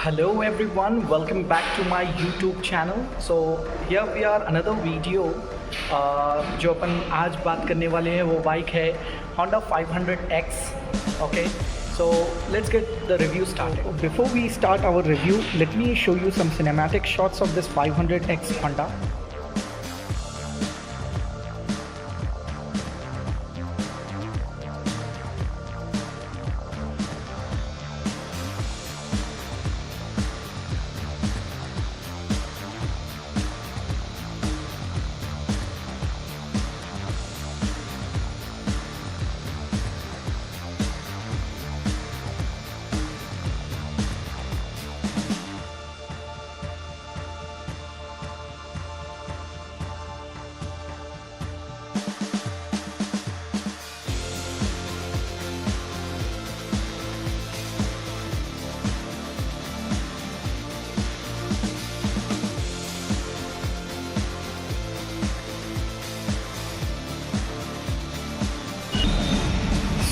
Hello everyone, welcome back to my YouTube channel. So here we are another video. जो अपन आज बात करने वाले हैं वो बाइक है Honda 500X. Okay, so let's get the review started. Before we start our review, let me show you some cinematic shots of this 500X Honda.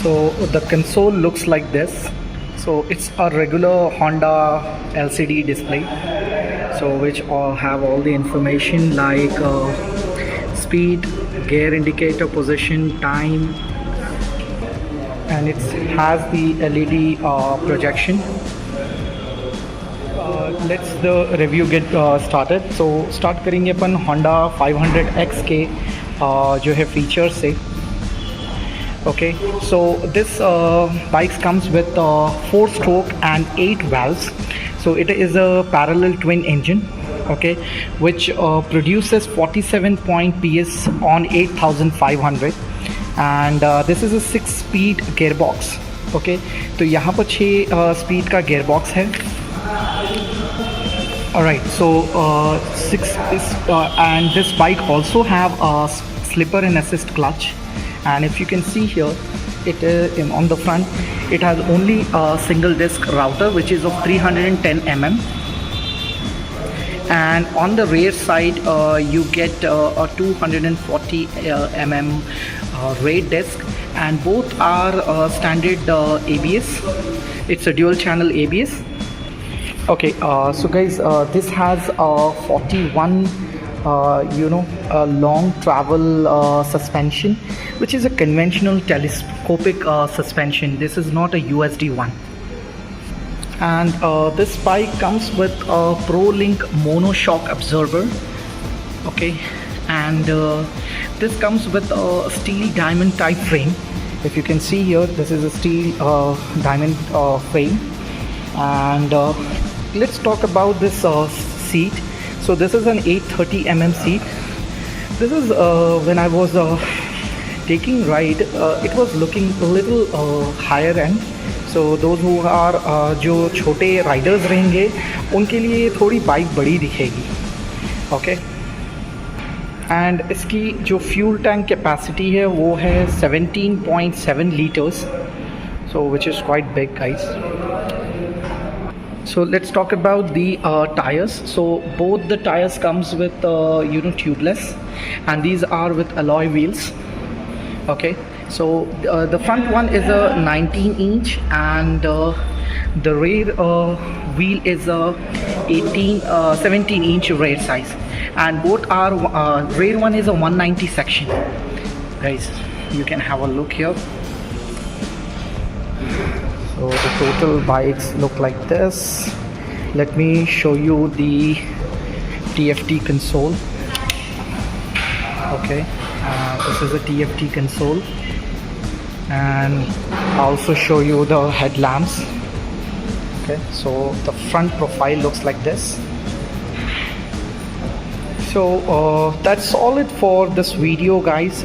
So the console looks like this. So it's a regular Honda LCD display, so which all have all the information like speed, gear indicator, position, time, and it has the LED projection. Let's the review get started. So start करेंगे अपन Honda 500X के जो है features से. Okay, so this bike comes with 4-stroke and 8 valves. So it is a parallel twin engine, okay, which produces 47 PS on 8500, and this is a 6-speed gearbox. Okay, तो यहाँ पर 6 speed का gearbox है. Alright, so 6 is and this bike also have a slipper and assist clutch. And if you can see here, it on the front it has only a single disc router which is of 310 mm, and on the rear side you get a 240 mm rear disc, and both are standard ABS. It's a dual channel ABS. Okay, so guys, this has a 41 long travel suspension, which is a conventional telescopic suspension. This is not a USD one. And this bike comes with a ProLink monoshock absorber. Okay, and this comes with a steel diamond type frame. If you can see here, this is a steel diamond frame. And let's talk about this seat. So this is an 830 mm seat. This is when I was taking ride, it was looking a little higher end. So those who are जो छोटे riders रहेंगे उनके लिए थोड़ी bike बड़ी दिखेगी. Okay. And इसकी जो fuel tank capacity है वो है 17.7 liters. So which is quite big, guys. So let's talk about the tires. So both the tires comes with tubeless, and these are with alloy wheels. Okay, so the front one is a 19-inch, and the rear wheel is a 17-inch rear size, and both are rear one is a 190 section. Guys, you can have a look here. So the total bikes look like this. Let me show you the TFT console. Okay, this is a TFT console, and I'll also show you the headlamps. Okay, so the front profile looks like this. So that's all it for this video, guys.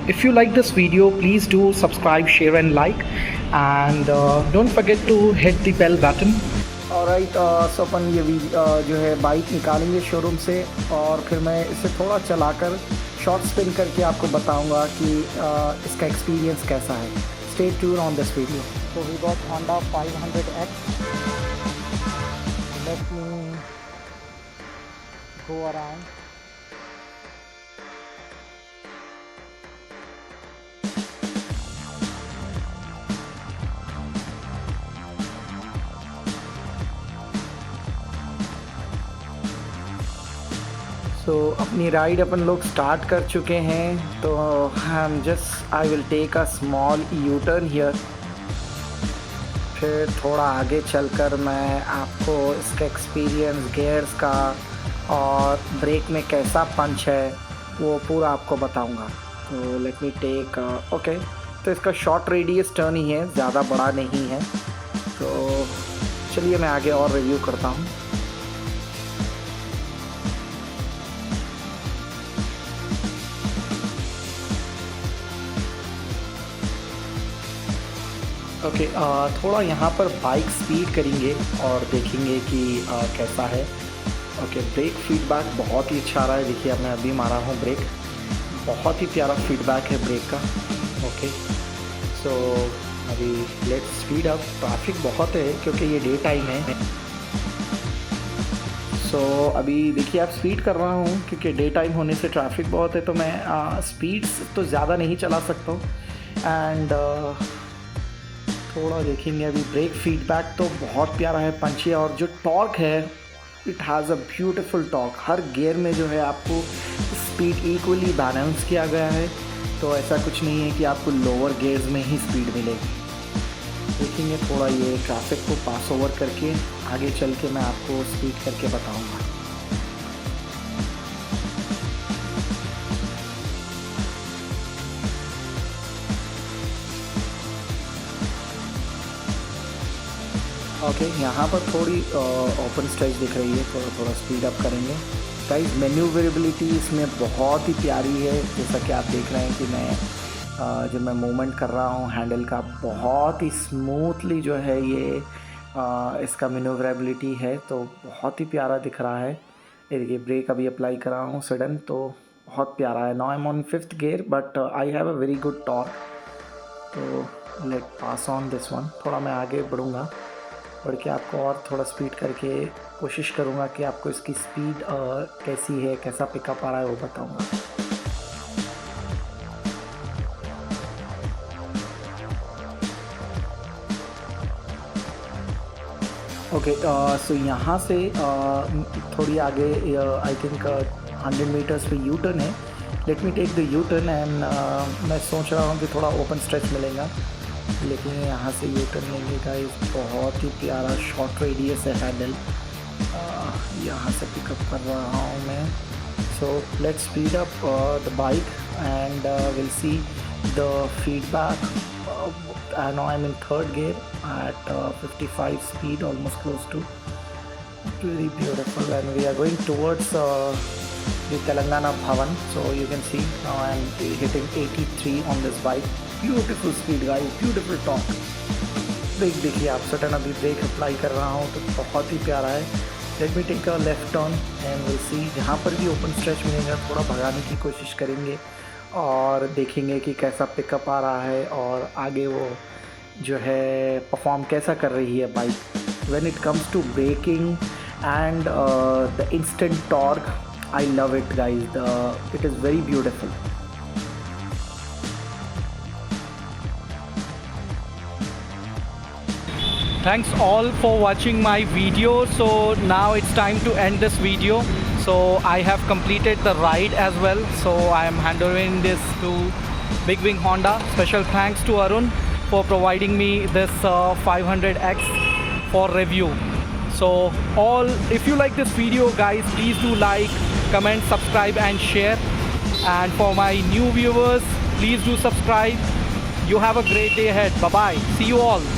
If you like this video, please do subscribe, share and like, and don't forget to hit the bell button. Alright, so अपन ये जो है bike निकालेंगे showroom से, और फिर मैं इसे थोड़ा चलाकर शॉर्ट स्पिन करके आपको बताऊंगा कि इसका एक्सपीरियंस कैसा है. Stay tuned on this video. So we got Honda 500X. Let me go around. अपनी राइड अपन लोग स्टार्ट कर चुके हैं, तो I will take a small U turn here. फिर थोड़ा आगे चलकर मैं आपको इसका एक्सपीरियंस, गियर्स का और ब्रेक में कैसा पंच है वो पूरा आपको बताऊंगा। तो लेट मी टेक ओके। तो इसका शॉर्ट रेडियस टर्न ही है, ज़्यादा बड़ा नहीं है। तो चलिए मैं आगे और रिव्यू करता हूँ। ओके, थोड़ा यहाँ पर बाइक स्पीड करेंगे और देखेंगे कि कैसा है। ओके, ब्रेक फीडबैक बहुत ही अच्छा आ रहा है। देखिए अब मैं अभी मारा हूँ ब्रेक, बहुत ही प्यारा फीडबैक है ब्रेक का। ओके, सो अभी लेट्स स्पीड अप। ट्रैफिक बहुत है क्योंकि ये डे टाइम है। सो अभी देखिए आप स्पीड कर रहा हूँ क्योंकि डे टाइम होने से ट्रैफिक बहुत है, तो मैं स्पीड तो ज़्यादा नहीं चला सकता हूँ। एंड थोड़ा देखेंगे अभी ब्रेक फीडबैक तो बहुत प्यारा है, पंची। और जो टॉर्क है, it has a beautiful torque. Her gear में जो है आपको स्पीड इक्वली बैलेंस किया गया है, तो ऐसा कुछ नहीं है कि आपको लोअर गियर्स में ही स्पीड मिलेगी। देखेंगे थोड़ा ये ट्रैफिक को पास ओवर करके आगे चल के मैं आपको स्पीड करके बताऊंगा। ओके, यहाँ पर थोड़ी ओपन स्ट्रेच दिख रही है, थोड़ा स्पीड अप करेंगे। गाइस, मैन्यूवरेबिलिटी इसमें बहुत ही प्यारी है। जैसा कि आप देख रहे हैं कि मैं जब मैं मूवमेंट कर रहा हूँ हैंडल का, बहुत ही स्मूथली जो है ये इसका मैन्यूवरेबिलिटी है, तो बहुत ही प्यारा दिख रहा है। ये देखिए ब्रेक अभी अप्लाई कर रहा हूँ सडन, तो बहुत प्यारा है। Now I am on 5th gear but I have a very good torque. तो let pass on this one. थोड़ा मैं आगे बढ़ूँगा, बढ़ के आपको और थोड़ा स्पीड करके कोशिश करूँगा कि आपको इसकी स्पीड कैसी है, कैसा पिकअप आ रहा है वो बताऊँगा। ओके, सो यहाँ से थोड़ी आगे आई थिंक 100 मीटर्स पे यू टर्न है। Let me take the U turn and मैं सोच रहा हूँ कि थोड़ा ओपन स्ट्रेच मिलेगा, लेकिन यहाँ से यू टर्न लेंगे गाइस। बहुत ही प्यारा शॉर्ट रेडियस है हैंडल, यहाँ से पिकअप कर रहा हूँ मैं। So let's speed up the bike and will see the feedback. Now I'm in 3rd gear at 55 speed, almost close to. Very beautiful, and we are going towards the Telangana Bhavan. So you can see now I'm hitting 83 on this bike. Beautiful speed guys, beautiful torque. Brake देखिए आप, sudden अभी break apply कर रहा हूँ तो बहुत ही प्यारा है। Let me take a left turn and will see. जहाँ पर भी ओपन स्ट्रेच मिलेगा थोड़ा भगाने की कोशिश करेंगे और देखेंगे कि कैसा पिकअप आ रहा है और आगे वो जो है परफॉर्म कैसा कर रही है bike. When it comes to braking and the instant torque, I love it guys, it is very beautiful. Thanks all for watching my video. So now it's time to end this video. So I have completed the ride as well, so I am handing this to Big Wing Honda. Special thanks to Arun for providing me this 500X for review. So if you like this video guys, please do like, comment, subscribe and share. And for my new viewers, please do subscribe. You have a great day ahead. Bye bye, see you all.